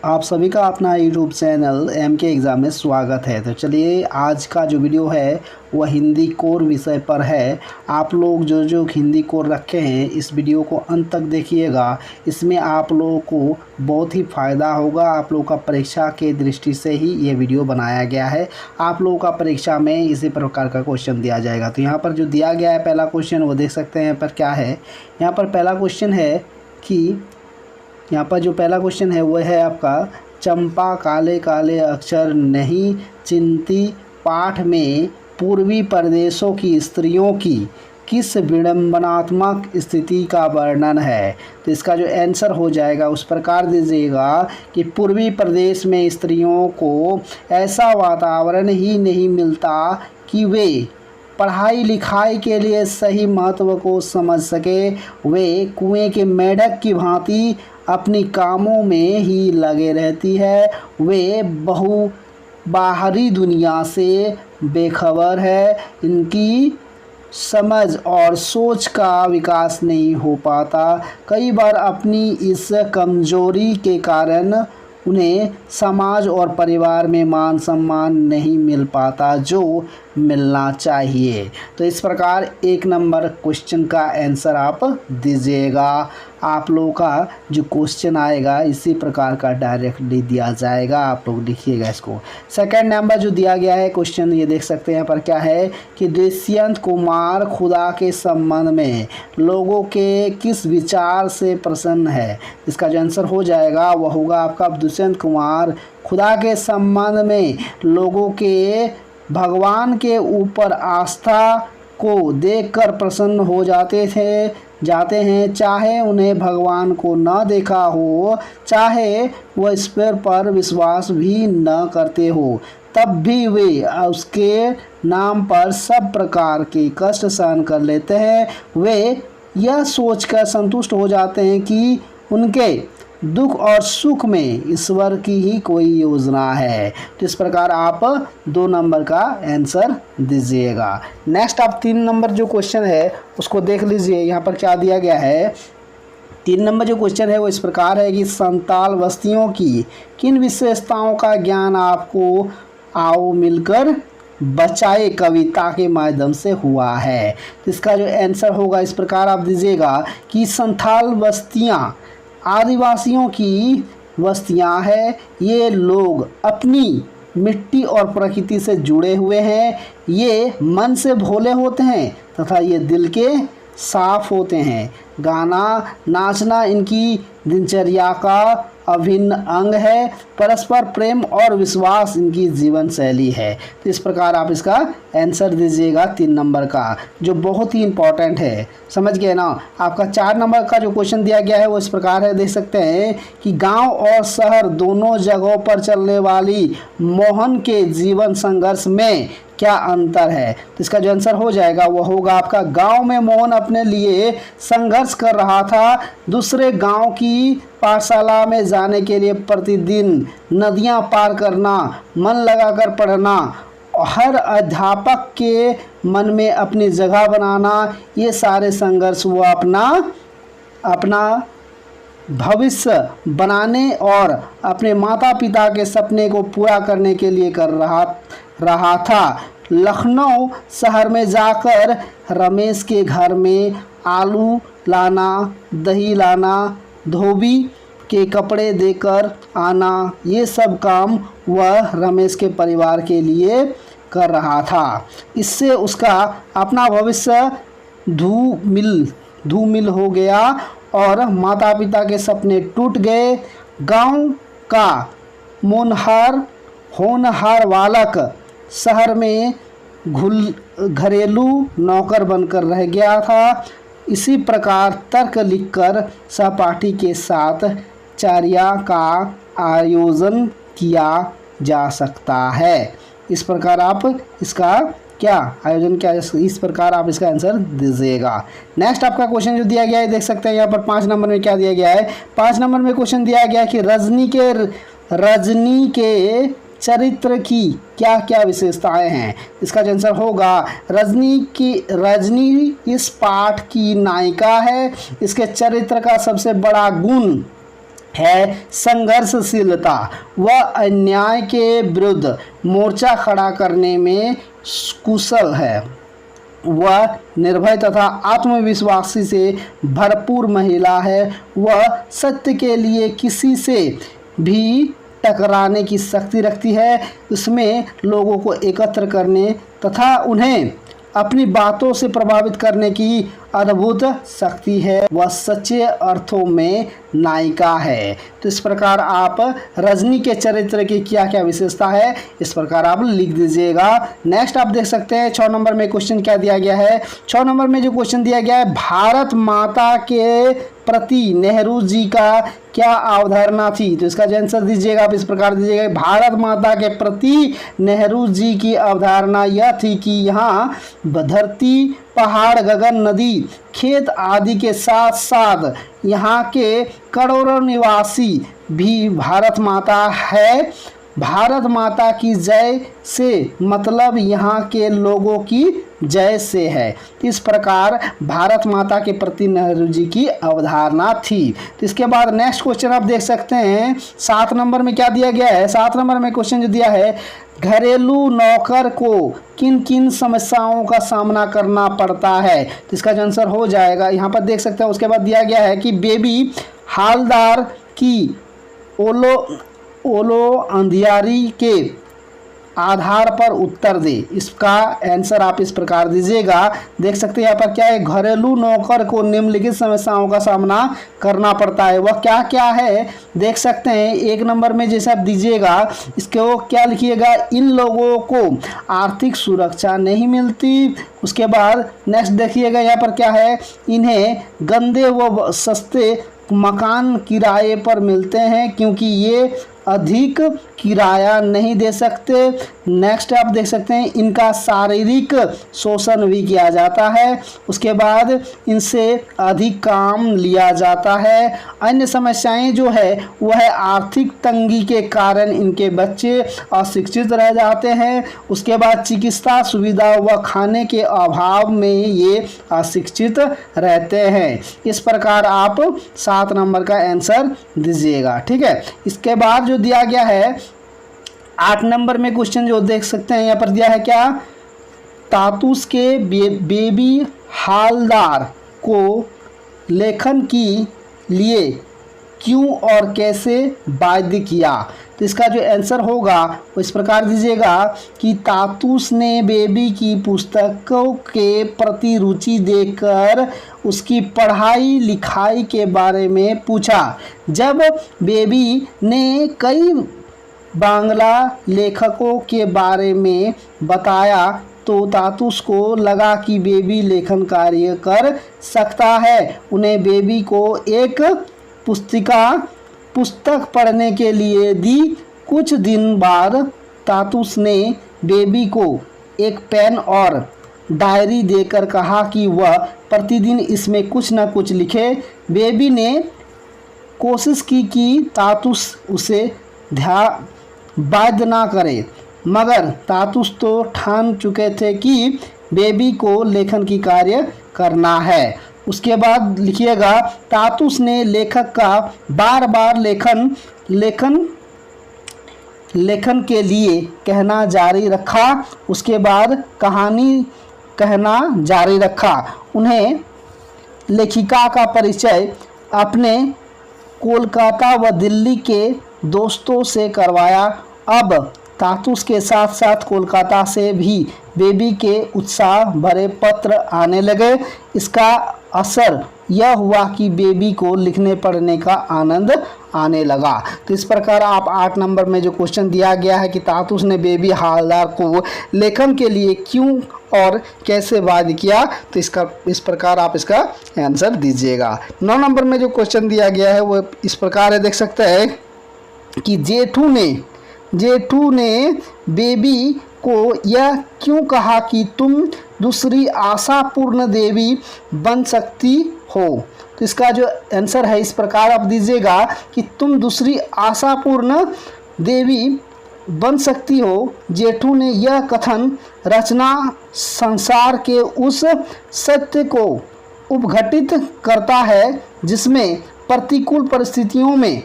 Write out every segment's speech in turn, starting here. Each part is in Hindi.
आप सभी का अपना यूट्यूब चैनल MK एग्ज़ाम में स्वागत है। तो चलिए आज का जो वीडियो है वह हिंदी कोर विषय पर है। आप लोग जो हिंदी कोर रखे हैं इस वीडियो को अंत तक देखिएगा। इसमें आप लोगों को बहुत ही फ़ायदा होगा। आप लोगों का परीक्षा के दृष्टि से ही ये वीडियो बनाया गया है। आप लोगों का परीक्षा में इसी प्रकार का क्वेश्चन दिया जाएगा। तो यहाँ पर जो दिया गया है पहला क्वेश्चन वो देख सकते हैं। यहाँ पर क्या है, यहाँ पर पहला क्वेश्चन है कि यहाँ पर जो पहला क्वेश्चन है वह है आपका, चंपा काले काले अक्षर नहीं चिंती पाठ में पूर्वी प्रदेशों की स्त्रियों की किस विडंबनात्मक स्थिति का वर्णन है। तो इसका जो आंसर हो जाएगा उस प्रकार दीजिएगा कि पूर्वी प्रदेश में स्त्रियों को ऐसा वातावरण ही नहीं मिलता कि वे पढ़ाई लिखाई के लिए सही महत्व को समझ सके। वे कुएं के मेढक की भांति अपनी कामों में ही लगे रहती है। वे बाहरी दुनिया से बेखबर है। इनकी समझ और सोच का विकास नहीं हो पाता। कई बार अपनी इस कमजोरी के कारण उन्हें समाज और परिवार में मान सम्मान नहीं मिल पाता जो मिलना चाहिए। तो इस प्रकार एक नंबर क्वेश्चन का आंसर आप दीजिएगा। आप लोगों का जो क्वेश्चन आएगा इसी प्रकार का डायरेक्टली दिया जाएगा। आप लोग लिखिएगा इसको। सेकंड नंबर जो दिया गया है क्वेश्चन ये देख सकते हैं। यहाँ पर क्या है कि दुष्यंत कुमार खुदा के संबंध में लोगों के किस विचार से प्रसन्न है। इसका जो आंसर हो जाएगा वह होगा आपका, दुष्यंत कुमार खुदा के संबंध में लोगों के भगवान के ऊपर आस्था को देखकर प्रसन्न हो जाते हैं, चाहे उन्हें भगवान को न देखा हो, चाहे वह ईश्वर पर विश्वास भी न करते हो, तब भी वे उसके नाम पर सब प्रकार के कष्ट सहन कर लेते हैं। वे यह सोचकर संतुष्ट हो जाते हैं कि उनके दुख और सुख में ईश्वर की ही कोई योजना है। तो इस प्रकार आप 2 नंबर का आंसर दीजिएगा। नेक्स्ट आप 3 नंबर जो क्वेश्चन है उसको देख लीजिए। यहाँ पर क्या दिया गया है। 3 नंबर जो क्वेश्चन है वो इस प्रकार है कि संताल बस्तियों की किन विशेषताओं का ज्ञान आपको आओ मिलकर बचाए कविता के माध्यम से हुआ है। तो इसका जो आंसर होगा इस प्रकार आप दीजिएगा कि संथाल बस्तियाँ आदिवासियों की बस्तियां हैं। ये लोग अपनी मिट्टी और प्रकृति से जुड़े हुए हैं। ये मन से भोले होते हैं तथा ये दिल के साफ होते हैं। गाना नाचना इनकी दिनचर्या का अभिन्न अंग है। परस्पर प्रेम और विश्वास इनकी जीवन शैली है। तो इस प्रकार आप इसका आंसर दीजिएगा 3 नंबर का, जो बहुत ही इम्पोर्टेंट है। समझ गए ना। आपका 4 नंबर का जो क्वेश्चन दिया गया है वो इस प्रकार है, देख सकते हैं कि गांव और शहर दोनों जगहों पर चलने वाली मोहन के जीवन संघर्ष में क्या अंतर है। तो इसका जो आंसर हो जाएगा वो होगा आपका, गांव में मोहन अपने लिए संघर्ष कर रहा था। दूसरे गांव की पाठशाला में जाने के लिए प्रतिदिन नदियां पार करना, मन लगाकर पढ़ना, हर अध्यापक के मन में अपनी जगह बनाना, ये सारे संघर्ष वो अपना भविष्य बनाने और अपने माता पिता के सपने को पूरा करने के लिए कर रहा था। लखनऊ शहर में जाकर रमेश के घर में आलू लाना, दही लाना, धोबी के कपड़े देकर आना, ये सब काम वह रमेश के परिवार के लिए कर रहा था। इससे उसका अपना भविष्य धूमिल हो गया और माता पिता के सपने टूट गए। गांव का होनहार बालक शहर में घरेलू नौकर बनकर रह गया था। इसी प्रकार तर्क लिखकर सहपाठी के साथ चर्चा का आयोजन किया जा सकता है। इस प्रकार आप इसका क्या आयोजन किया जा सकता है, इस प्रकार आप इसका आंसर दीजिएगा। नेक्स्ट आपका क्वेश्चन जो दिया गया है देख सकते हैं। यहाँ पर 5 नंबर में क्या दिया गया है। 5 नंबर में क्वेश्चन दिया गया है कि रजनी के चरित्र की क्या क्या विशेषताएं हैं। इसका जो आंसर होगा, रजनी इस पाठ की नायिका है। इसके चरित्र का सबसे बड़ा गुण है संघर्षशीलता, वह अन्याय के विरुद्ध मोर्चा खड़ा करने में कुशल है, वह निर्भय तथा आत्मविश्वासी से भरपूर महिला है, वह सत्य के लिए किसी से भी टकराने की शक्ति रखती है, उसमें लोगों को एकत्र करने तथा उन्हें अपनी बातों से प्रभावित करने की अद्भुत शक्ति है, वह सच्चे अर्थों में नायिका है। तो इस प्रकार आप रजनी के चरित्र की क्या क्या विशेषता है इस प्रकार आप लिख दीजिएगा। नेक्स्ट आप देख सकते हैं 6 नंबर में क्वेश्चन क्या दिया गया है। 6 नंबर में जो क्वेश्चन दिया गया है, भारत माता के प्रति नेहरू जी का क्या अवधारणा थी। तो इसका जो आंसर दीजिएगा आप इस प्रकार दीजिएगा, भारत माता के प्रति नेहरू जी की अवधारणा यह थी कि यहाँ धरती, पहाड़, गगन, नदी, खेत आदि के साथ साथ यहाँ के करोड़ों निवासी भी भारत माता है। भारत माता की जय से मतलब यहाँ के लोगों की जय से है। इस प्रकार भारत माता के प्रति नेहरू जी की अवधारणा थी। तो इसके बाद नेक्स्ट क्वेश्चन आप देख सकते हैं 7 नंबर में क्या दिया गया है। 7 नंबर में क्वेश्चन जो दिया है, घरेलू नौकर को किन किन समस्याओं का सामना करना पड़ता है। तो इसका जो आंसर हो जाएगा यहाँ पर देख सकते हैं। उसके बाद दिया गया है कि बेबी हालदार की ओलो अंधियारी के आधार पर उत्तर दे। इसका आंसर आप इस प्रकार दीजिएगा। देख सकते हैं यहाँ पर क्या है, घरेलू नौकर को निम्नलिखित समस्याओं का सामना करना पड़ता है। वह क्या क्या है देख सकते हैं। 1 नंबर में जैसे आप दीजिएगा इसके वो क्या लिखिएगा, इन लोगों को आर्थिक सुरक्षा नहीं मिलती। उसके बाद नेक्स्ट देखिएगा यहाँ पर क्या है, इन्हें गंदे व सस्ते मकान किराए पर मिलते हैं क्योंकि ये अधिक किराया नहीं दे सकते। नेक्स्ट आप देख सकते हैं, इनका शारीरिक शोषण भी किया जाता है। उसके बाद इनसे अधिक काम लिया जाता है। अन्य समस्याएं जो है वह है आर्थिक तंगी के कारण इनके बच्चे अशिक्षित रह जाते हैं। उसके बाद चिकित्सा सुविधा व खाने के अभाव में ये अशिक्षित रहते हैं। इस प्रकार आप 7 नंबर का आंसर दीजिएगा। ठीक है, इसके बाद जो दिया गया है 8 नंबर में क्वेश्चन जो देख सकते हैं यहाँ पर दिया है क्या, तातूस के बेबी हालदार को लेखन के लिए क्यों और कैसे बाध्य किया। तो इसका जो आंसर होगा वो इस प्रकार दीजिएगा कि तातूस ने बेबी की पुस्तकों के प्रति रुचि देखकर उसकी पढ़ाई लिखाई के बारे में पूछा। जब बेबी ने कई बांग्ला लेखकों के बारे में बताया तो तातूस को लगा कि बेबी लेखन कार्य कर सकता है। उन्हें बेबी को एक पुस्तक पढ़ने के लिए दी। कुछ दिन बाद तातूस ने बेबी को एक पेन और डायरी देकर कहा कि वह प्रतिदिन इसमें कुछ न कुछ लिखे। बेबी ने कोशिश की कि तातूस उसे बाध्य ना करे, मगर तातूस तो ठान चुके थे कि बेबी को लेखन की कार्य करना है। उसके बाद लिखिएगा, तातूस ने लेखक का बार बार लेखन के लिए कहना जारी रखा। उसके बाद कहानी कहना जारी रखा। उन्हें लेखिका का परिचय अपने कोलकाता व दिल्ली के दोस्तों से करवाया। अब तातूस के साथ साथ कोलकाता से भी बेबी के उत्साह भरे पत्र आने लगे। इसका असर यह हुआ कि बेबी को लिखने पढ़ने का आनंद आने लगा। तो इस प्रकार आप 8 नंबर में जो क्वेश्चन दिया गया है कि तातूस ने बेबी हालदार को लेखन के लिए क्यों और कैसे बाध्य किया, तो इस प्रकार आप इसका आंसर दीजिएगा। 9 नंबर में जो क्वेश्चन दिया गया है वो इस प्रकार है, देख सकते हैं कि जेठू ने बेबी को यह क्यों कहा कि तुम दूसरी आशापूर्ण देवी बन सकती हो। तो इसका जो आंसर है इस प्रकार आप दीजिएगा कि तुम दूसरी आशापूर्ण देवी बन सकती हो। जेठू ने यह कथन रचना संसार के उस सत्य को उपघटित करता है जिसमें प्रतिकूल परिस्थितियों में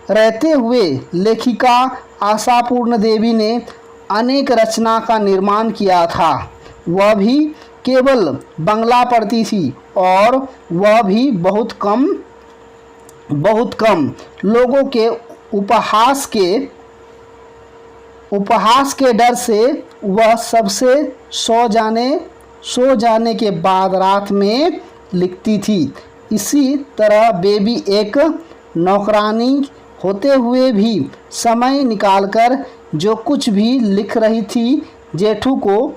रहते हुए लेखिका आशापूर्ण देवी ने अनेक रचना का निर्माण किया था। वह भी केवल बंगला पढ़ती थी और वह भी बहुत कम लोगों के उपहास के डर से वह सबसे सो जाने के बाद रात में लिखती थी। इसी तरह बेबी एक नौकरानी होते हुए भी समय निकालकर जो कुछ भी लिख रही थी, जेठू को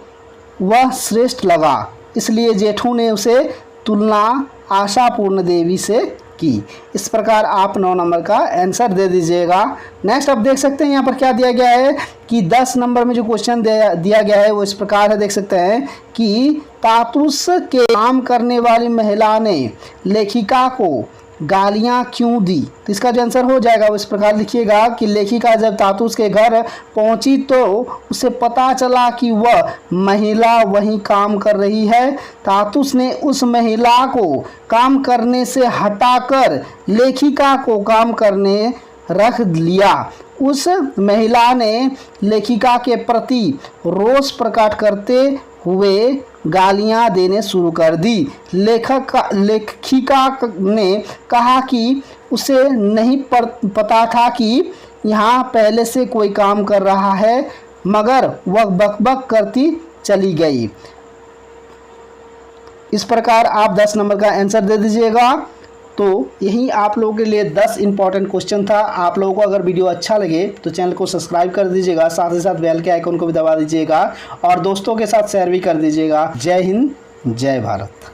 वह श्रेष्ठ लगा, इसलिए जेठू ने उसे तुलना आशापूर्ण देवी से की। इस प्रकार आप 9 नंबर का आंसर दे दीजिएगा। नेक्स्ट आप देख सकते हैं यहाँ पर क्या दिया गया है कि 10 नंबर में जो क्वेश्चन दिया गया है वो इस प्रकार है, देख सकते हैं कि तातुस के काम करने वाली महिला ने लेखिका को गालियां क्यों दी। तो इसका जो आंसर हो जाएगा वो इस प्रकार लिखिएगा कि लेखिका जब तातुस के घर पहुंची तो उसे पता चला कि वह महिला वहीं काम कर रही है। तातुस ने उस महिला को काम करने से हटाकर लेखिका को काम करने रख लिया। उस महिला ने लेखिका के प्रति रोष प्रकट करते हुए गालियां देने शुरू कर दी। लेखिका ने कहा कि उसे नहीं पता था कि यहाँ पहले से कोई काम कर रहा है, मगर वह बकबक करती चली गई। इस प्रकार आप 10 नंबर का आंसर दे दीजिएगा। तो यही आप लोगों के लिए 10 इंपॉर्टेंट क्वेश्चन था। आप लोगों को अगर वीडियो अच्छा लगे तो चैनल को सब्सक्राइब कर दीजिएगा, साथ ही साथ बेल के आइकन को भी दबा दीजिएगा और दोस्तों के साथ शेयर भी कर दीजिएगा। जय हिंद, जय भारत।